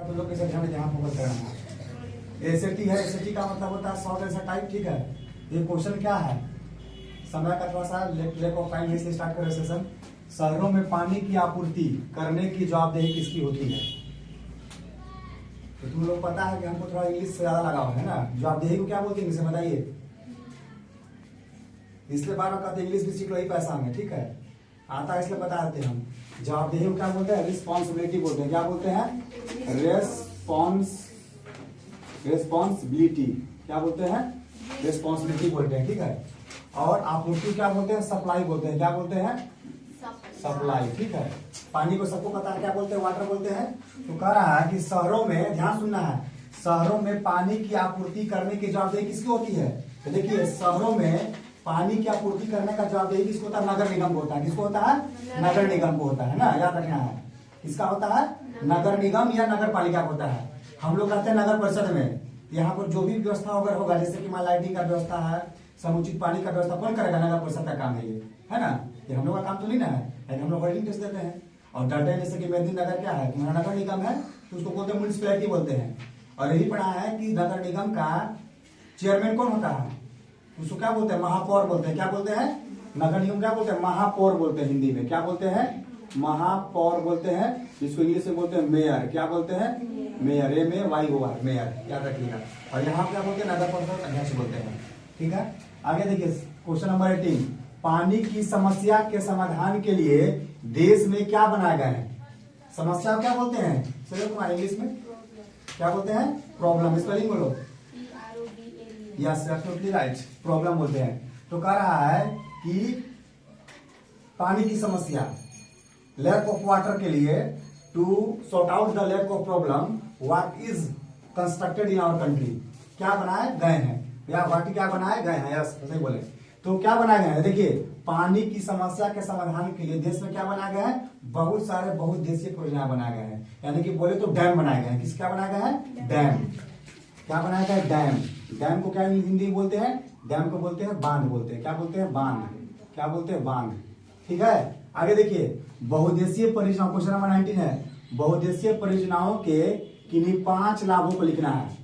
तुम लोग कैसे ध्यान फोकस करना है। एसएटी है, एसएटी का मतलब होता है शॉर्ट आंसर टाइप, ठीक है। ये क्वेश्चन क्या है, समय का थोड़ा सा लेक ऑफ टाइम से स्टार्ट करो सेशन। शहरों में पानी की आपूर्ति करने की जवाबदेही किसकी होती है। तो तुम लोग पता है कि हमको थोड़ा इंग्लिश से ज्यादा लगाव है ना। जवाबदेही को क्या बोलते हैं इंग्लिश में बताइए, इसलिए बार बार कहते इंग्लिश भी सीख लो, ही पैसा में, ठीक है। आता है इसलिए बता देते हम। जवाबदेही को क्या बोलते हैं, रिस्पॉन्सिबिलिटी बोलते हैं। क्या बोलते हैं, रेस्पॉन्सिबिलिटी। क्या बोलते हैं, रिस्पॉन्सिबिलिटी बोलते हैं, ठीक है। और आपूर्ति क्या बोलते हैं, सप्लाई बोलते हैं। क्या बोलते हैं, सप्लाई, ठीक है। पानी को सबको पता है क्या बोलते हैं, वाटर बोलते हैं। तो कह रहा है कि शहरों में, ध्यान सुनना है, शहरों में पानी की आपूर्ति करने की जवाबदेही किसकी होती है। तो देखिए शहरों में पानी की आपूर्ति करने का जवाबदेही किसको होता है, नगर निगम को होता है। किसको होता है, नगर निगम को होता है ना, याद रखना है। किसका होता है, नगर निगम या नगर पालिका होता है। हम लोग कहते हैं नगर परिषद में। यहाँ पर जो भी व्यवस्था अगर होगा, जैसे कि मान लाइटिंग का व्यवस्था है, समुचित पानी का व्यवस्था कौन करेगा, नगर परिषद का काम है ये, है ना। ये हम लोग का काम तो नहीं ना है, लेकिन हम लोग वर्डिंग टेस्ट देते हैं। और डरते हैं जैसे कि मेदिनीनगर क्या है, तुम्हारा नगर निगम है तो उसको बोलते हैं म्युनिसिपैलिटी बोलते हैं। और यही पढ़ा है कि नगर निगम का चेयरमैन कौन होता है, उसको क्या बोलते हैं, महापौर बोलते हैं। क्या बोलते हैं, नगर निगम क्या बोलते हैं, महापौर बोलते हैं। हिंदी में क्या बोलते हैं, महापौर बोलते हैं। जिसको इंग्लिश में बोलते हैं मेयर। क्या बोलते हैं, मेयर, MEYOR, मेयर, याद रखिएगा। और यहाँ क्या बोलते हैं, नगर परिषद अध्यक्ष बोलते हैं, ठीक है। आगे देखिए क्वेश्चन नंबर 18, पानी की समस्या के समाधान के लिए देश में क्या बनाया गया है। समस्या क्या बोलते हैं, चलो तुम्हारे इंग्लिश में क्या बोलते हैं, प्रॉब्लम। स्पेलिंग बोलो, यस एब्सोल्युटली राइट, प्रॉब्लम बोलते हैं। तो कह रहा है कि पानी की समस्या, लैक ऑफ वाटर के लिए, to sort out the lack of problem what is constructed in our country. क्या बनाए गए हैं, या वाटी क्या बनाए गए हैं, यस सही बोले। तो क्या बनाए गए हैं, देखिए पानी की समस्या के समाधान के लिए देश में क्या बनाया गया है, बहुत सारे बहुउद्देशीय परियोजनाएं बनाए गए हैं। यानी कि बोले तो डैम बनाए गए हैं। किस क्या बनाया गया है, डैम। क्या बनाया गया है, डैम। डैम को क्या हिंदी में बोलते हैं, डैम को बोलते हैं बांध बोलते हैं। क्या बोलते हैं, बांध। क्या बोलते हैं, बांध, ठीक है। आगे देखिए बहुउद्देशीय परियोजना, क्वेश्चन नंबर 19 है, बहुउद्देशीय परियोजनाओं के किन्हीं 5 लाभों को लिखना है।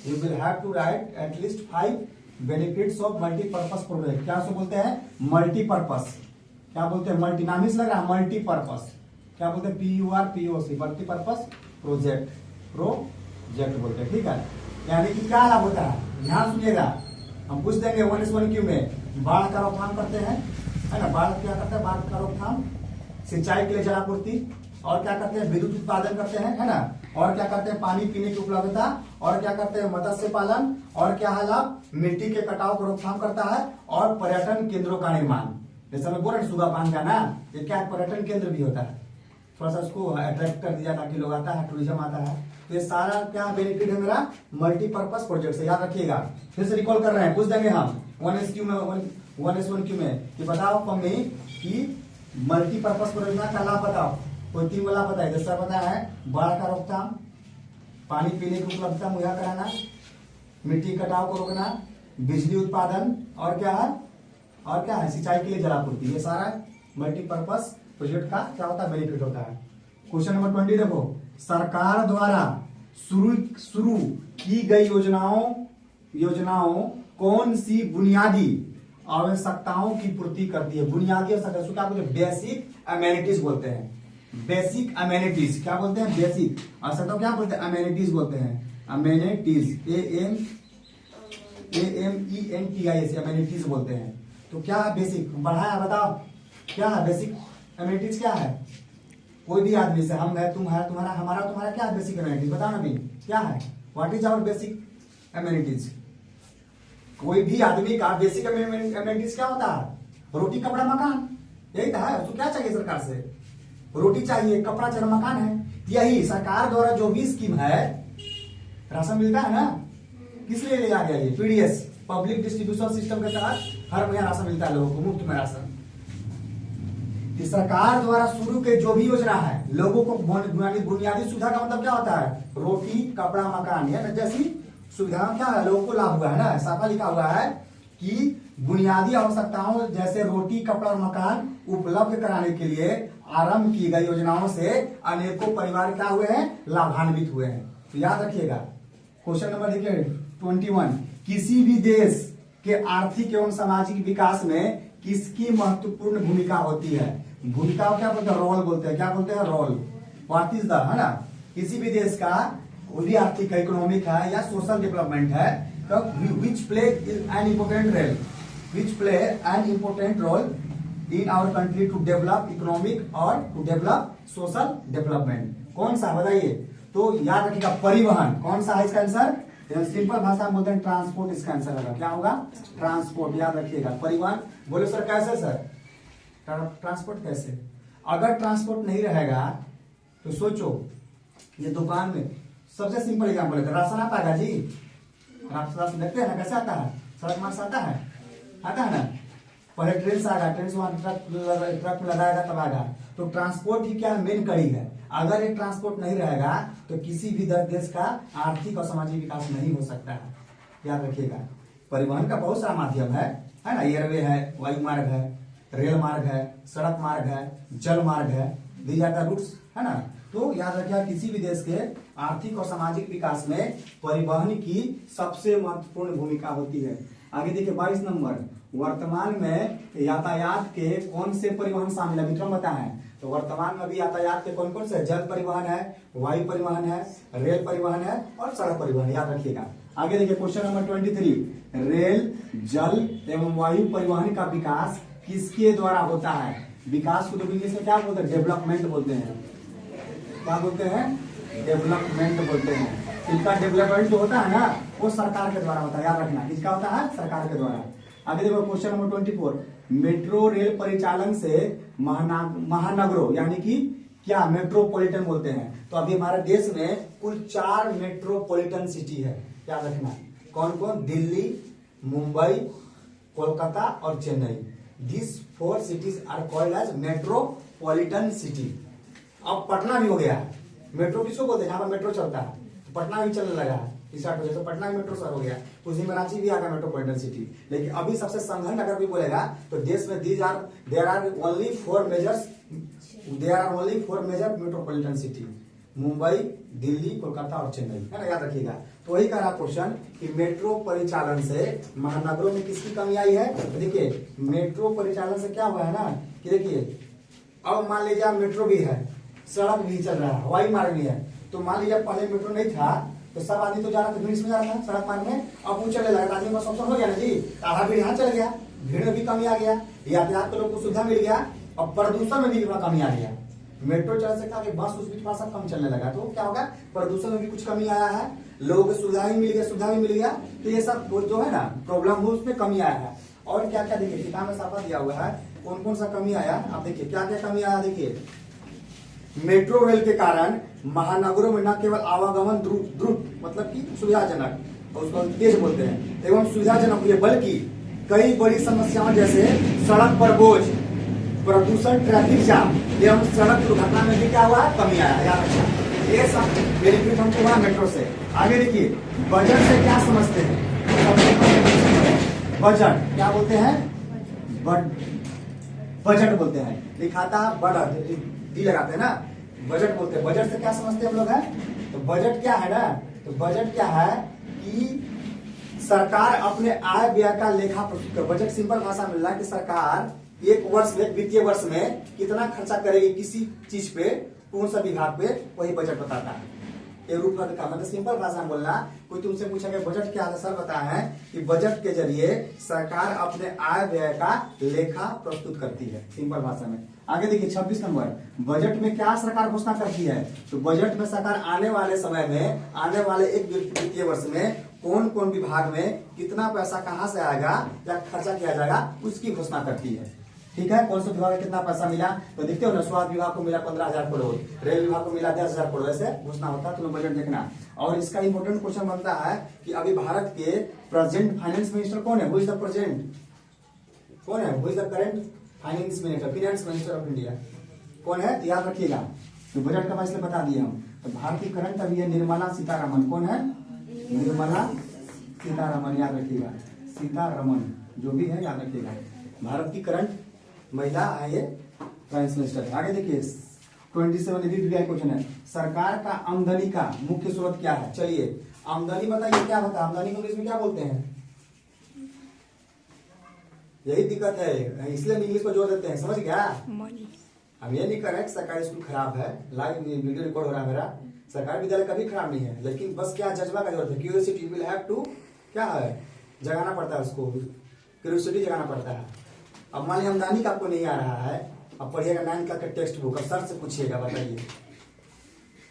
You will have to write at least 5 benefits of multipurpose project. क्या उसको बोलते हैं, मल्टीपर्पज। क्या बोलते हैं, मल्टी, नाम ही से लग रहा है मल्टीपर्पज। क्या बोलते हैं, PURPOC, मल्टीपर्पज प्रोजेक्ट बोलते हैं, ठीक है। यानी कि क्या लाभ होता है, ध्यान सुनिएगा, हम पूछ देंगे 1:1 क्यों में। बाढ़ का रोकथाम करते हैं, है ना। बाढ़ क्या करते हैं, बाढ़ का रोकथाम, सिंचाई के लिए जलापूर्ति, और क्या करते हैं, विद्युत उत्पादन करते हैं, है ना। और क्या करते हैं, पानी पीने की उपलब्धता, और क्या करते हैं, मत्स्य पालन, और क्या है लाभ, मिट्टी के कटाव को रोकथाम करता है, और पर्यटन केंद्रों का निर्माण। जैसे मैं बोल रहे सुगा बांध का ना, ये क्या पर्यटन केंद्र भी होता है, थोड़ा सा उसको अट्रैक्ट कर दिया ताकि लोग आता है, टूरिज्म आता है। तो ये सारा क्या बेनिफिट है मेरा, मल्टीपर्पज प्रोजेक्ट से, याद रखिएगा। फिर से रिकॉल कर रहे हैं, पूछ देंगे हम 1:1 क्यों में कि बताओ मम्मी कि मल्टीपर्पज परियोजना का लाभ बताओ। कोई 3 लाभ बताए, जैसा पता है बाढ़ का रोकथाम, पानी पीने की उपलब्धता मुहैया कराना, मिट्टी कटाव को रोकना, बिजली उत्पादन, और क्या है, सिंचाई के लिए जलापूर्ति। ये सारा मल्टीपर्पज प्रोजेक्ट का क्या होता है, बेनिफिट होता है। क्वेश्चन नंबर 20 देखो, सरकार द्वारा शुरू की गई योजनाओं कौन सी बुनियादी आवश्यकताओं की पूर्ति करती है। बुनियादी आवश्यकता क्या बोलते हैं, बेसिक अमेनिटीज बोलते हैं। बेसिक अमेनिटीज क्या बोलते हैं, बेसिक आवश्यकता क्या बोलते हैं, अमेनिटीज बोलते हैं। अमेनिटीज AMENTIS अमेनिटीज बोलते हैं। तो क्या है बेसिक, बढ़ाया बताओ क्या है बेसिक अमेनिटीज, क्या है। कोई भी आदमी से, हम है, तुम है, तुम्हारा, हमारा, तुम्हारा, क्या है बेसिक अमेनिटीज, बताओ ना भी क्या है, what is our basic amenities. कोई भी आदमी का बेसिक अमेनिटीज क्या होता है, रोटी कपड़ा मकान, यही तो है। उसको क्या चाहिए सरकार से, रोटी चाहिए, कपड़ा चाहिए, मकान है। यही सरकार द्वारा जो भी स्कीम है, राशन मिलता है ना, किस लिए लिया गया, ये PDS पब्लिक डिस्ट्रीब्यूशन सिस्टम के तहत हर महीना राशन मिलता है लोगों को, मुफ्त में राशन। सरकार द्वारा शुरू के जो भी योजना है, लोगों को बुनियादी सुविधा का मतलब क्या होता है, रोटी कपड़ा मकान, है जैसी सुविधा क्या है, लोगों को लाभ हुआ है ना। साफा लिखा हुआ है कि बुनियादी आवश्यकताओं जैसे रोटी कपड़ा और मकान उपलब्ध कराने के लिए आरंभ की गई योजनाओं से अनेकों परिवार क्या हुए हैं, लाभान्वित हुए हैं। तो याद रखिएगा क्वेश्चन नंबर देखिए 21, किसी भी देश के आर्थिक एवं सामाजिक विकास में किसकी महत्वपूर्ण भूमिका होती है। भूमिका को क्या बोलते हैं, रोल बोलते हैं। क्या बोलते हैं, रोल। व्हाट इज द, है ना, किसी भी देश का कोई भी आर्थिक है, इकोनॉमिक है या सोशल डेवलपमेंट है, तो which play an important role, which play an important role in our country to develop economic और टू डेवलप सोशल डेवलपमेंट। कौन सा बताइए। तो याद रखिएगा परिवहन। कौन सा है इसका आंसर, सिंपल भाषा में बोलते हैं ट्रांसपोर्ट इसका आंसर होगा। क्या होगा, ट्रांसपोर्ट। याद रखिएगा परिवहन। बोले सर कैसे सर, ट्रांसपोर्ट कैसे। अगर ट्रांसपोर्ट नहीं रहेगा तो सोचो ये दुकान में, सबसे सिंपल एग्जाम्पल है, राशन आता है जी, राशन देखते हैं ना कैसे आता है, सड़क मार्ग से आता है ना। पहले ट्रेन से आएगा, ट्रेन से वहां ट्रक में लगाएगा तब आएगा। तो ट्रांसपोर्ट ही क्या मेन कड़ी है। अगर ये ट्रांसपोर्ट नहीं रहेगा तो किसी भी देश का आर्थिक और सामाजिक विकास नहीं हो सकता है। याद रखिएगा परिवहन का बहुत सारा माध्यम है ना। एयरवे है, वायु मार्ग है, रेल मार्ग है, सड़क मार्ग है, जल मार्ग है, दी जाता रूट्स, है ना। तो याद रखिएगा किसी भी देश के आर्थिक और सामाजिक विकास में परिवहन की सबसे महत्वपूर्ण भूमिका होती है। आगे देखिए 22 नंबर, वर्तमान में यातायात के कौन से परिवहन शामिल है, विक्रम बताएं। तो वर्तमान में भी यातायात के कौन कौन से, जल परिवहन है, वायु परिवहन है, रेल परिवहन है और सड़क परिवहन। याद रखिएगा। आगे देखिए क्वेश्चन नंबर 23, रेल, जल एवं वायु परिवहन का विकास किसके द्वारा होता है। विकास को तो इंग्लिश में क्या बोलते हैं, डेवलपमेंट बोलते हैं। क्या बोलते हैं, डेवलपमेंट बोलते हैं। इनका डेवलपमेंट जो होता है ना वो सरकार के द्वारा होता है। याद रखना किसका होता है, सरकार के द्वारा। आगे देखो क्वेश्चन नंबर 24, मेट्रो रेल परिचालन से महानगरों यानी कि क्या मेट्रोपॉलिटन बोलते हैं। तो अभी हमारे देश में कुल 4 मेट्रोपॉलिटन सिटी है। याद रखना कौन कौन, दिल्ली, मुंबई, कोलकाता और Chennai. This 4 cities are called as metropolitan city. अब पटना भी हो गया है। मेट्रो किसको बोलते हैं, जहां पर मेट्रो चलता है। तो पटना भी चलने लगा है स्टार्ट हो गया, तो पटना मेट्रो शहर हो गया। कुछ दिन में रांची भी आ गया मेट्रोपॉलिटन सिटी। लेकिन अभी सबसे संघन अगर भी बोलेगा तो देश में there are only 4 major metropolitan city, Mumbai, Delhi, Kolkata और चेन्नई, है ना। याद रखिएगा। तो वही कह रहा क्वेश्चन कि मेट्रो परिचालन से महानगरों में किसकी कमी आई है। तो देखिए मेट्रो परिचालन से क्या हुआ है ना कि देखिए अब मान लीजिए मेट्रो भी है, सड़क भी चल रहा है, हवाई मार्ग भी है। तो मान लीजिए पहले मेट्रो नहीं था तो सब आदमी तो जा रहा था, भीड़ में जा रहा था सड़क मार्ग में। अब वो चलने लगा, आदमी बस ऑप्शन हो गया ना जी, आधा भीड़ यहाँ चल गया, भीड़ में भी कमी आ गया, यातायात के लोग को सुविधा मिल गया और प्रदूषण में भी कमी आ गया। मेट्रो चलने से क्या बस उस बीच सब कम चलने लगा, तो क्या होगा, प्रदूषण में भी कुछ कमी आया है, लोगों को सुविधा भी मिल गया। तो ये सब जो है ना प्रॉब्लम हो उसमें कमी आया है। और क्या क्या देखिए किताब में साफा दिया हुआ है कौन कौन सा कमी आया। आप देखिए क्या क्या कमी आया। देखिए मेट्रो रेल के कारण महानगरों में न केवल आवागमन द्रुत मतलब कि सुविधाजनक, उसको तेज बोलते हैं, एवं सुविधाजनक हुए, बल्कि कई बड़ी समस्याओं जैसे सड़क पर बोझ, प्रदूषण, ट्रैफिक जाम एवं सड़क दुर्घटना में भी क्या हुआ है, कमी आया। याद रखना ये सब बेनिफिट हमको हुआ मेट्रो से। आगे देखिए बजट से क्या समझते हैं। बजट क्या बोलते हैं, बजट बोलते हैं, लिखाता बड़ा डी लगाते हैं ना, बजट बोलते हैं। बजट से क्या समझते हैं हम लोग हैं। तो बजट क्या है ना, तो बजट क्या है कि सरकार अपने आय व्यय का लेखा प्रस्तुत कर। बजट सिंपल भाषा में मिल रहा है कि सरकार एक वर्ष में, वित्तीय वर्ष में कितना खर्चा करेगी किसी चीज पे, कौन सा विभाग पे, वही बजट बताता है। ये रूप का मतलब सिंपल भाषा में बोलना। कोई तुमसे पूछेगा बजट क्या है, सर बताया है कि बजट के जरिए सरकार अपने आय व्यय का लेखा प्रस्तुत करती है, सिंपल भाषा में। आगे देखिए 26 नंबर, बजट में क्या सरकार घोषणा करती है। तो बजट में सरकार आने वाले समय में, आने वाले एक वित्तीय वर्ष में कौन कौन विभाग में कितना पैसा कहां से आएगा या खर्चा किया जाएगा उसकी घोषणा करती है। ठीक है, कौन से विभाग में कितना पैसा मिला, तो देखते हो ना, स्वास्थ्य विभाग को मिला 15,000 करोड़, रेल विभाग को मिला 10,000 करोड़, ऐसे घोषणा होता है। तो बजट देखना। और इसका इंपोर्टेंट क्वेश्चन बनता है कि अभी भारत के प्रेजेंट फाइनेंस मिनिस्टर कौन है, हु इज द प्रेजेंट, कौन है, who is the current finance minister of India कौन है, याद रखिएगा। तो बजट का फैसले बता दिए हम। तो भारत की करंट अभी है निर्मला सीतारमन। कौन है, निर्मला सीतारमन, याद रखिएगा, सीतारमन जो भी है याद रखिएगा। भारत की करंट महिला है ये प्राइस लिस्ट है। आगे देखिए 27 क्वेश्चन है, सरकार का आमदनी का मुख्य स्रोत क्या है? चलिए आमदनी बताइए क्या होता है? आमदनी को इंग्लिश में क्या बोलते हैं? यही दिक्कत है, इसलिए हम इंग्लिश को जोड़ देते हैं, समझ गया? हम ये नहीं कर रहे सरकारी स्कूल खराब है, लाइव वीडियो रिकॉर्ड हो रहा है मेरा, सरकारी विद्यालय कभी खराब नहीं है, लेकिन बस क्या जज्बा का जरूरत है, क्यूरियोसिटी विल हैव टू क्या है जगाना पड़ता है, उसको क्यूरियोसिटी जगाना पड़ता है। अब मान लीजिए आमदनी का आपको नहीं आ रहा है, अब पढ़िएगा 9 क्लास का टेक्स्ट बुक, अब सर से पूछिएगा बताइए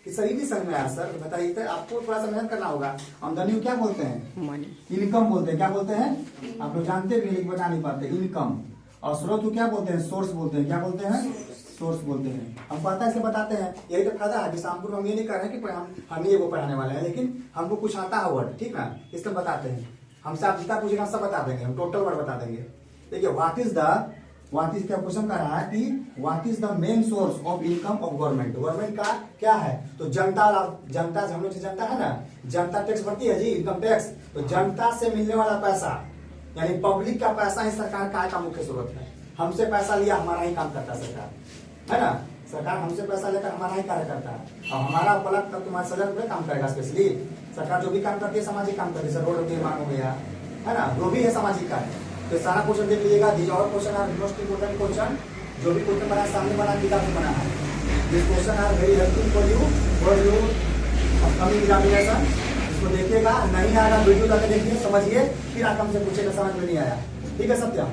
कि सर भी समझ में आया सर बताइए, तो आपको थोड़ा सा मेहनत करना होगा। आमदनी को क्या बोलते हैं? मनी। इनकम बोलते हैं, क्या बोलते हैं? आप लोग जानते भी लेकिन बता नहीं पाते, इनकम। और स्रोत को क्या बोलते हैं? सोर्स बोलते हैं, क्या बोलते हैं? सोर्स बोलते हैं। हम पता है इसलिए बताते हैं, यही तो फायदा है। जैसे हम ये नहीं कर रहे हैं कि हम ये वो पढ़ाने वाले हैं, लेकिन हमको कुछ आता है वर्ड, ठीक ना, इसलिए बताते हैं। हमसे आप जितना पूछेगा सब बता देंगे, हम टोटल वर्ड बता देंगे। देखिए व्हाट इज क्या क्वेश्चन कर रहा है कि what is the main source of income of government? Government का क्या है? तो जनता हम लोग जनता है ना, जनता टैक्स भरती है जी, इनकम टैक्स। तो जनता से मिलने वाला पैसा यानी पब्लिक का पैसा ही सरकार का आय का मुख्य स्रोत है। हमसे पैसा लिया, हमारा ही काम करता है सरकार, है ना। सरकार हमसे पैसा लेकर हमारा ही कार्य करता है। और हमारा पलट तब तुम्हारे 1000 रुपये काम करेगा। स्पेशली सरकार जो भी काम करती है सामाजिक काम करती है, रोड निर्माण हो गया, है ना, जो भी है सामाजिक कार्य। तो सारा क्वेश्चन देख लीजिएगा, दीज और question are most important question. जो भी क्वेश्चन बना सामने बना किताब में बना है, this question are very helpful for you upcoming examination. इसको देखिएगा, नहीं आएगा वीडियो जाकर देखिए, समझिए, फिर आप हमसे पूछेगा समझ में नहीं आया, ठीक है सत्यम।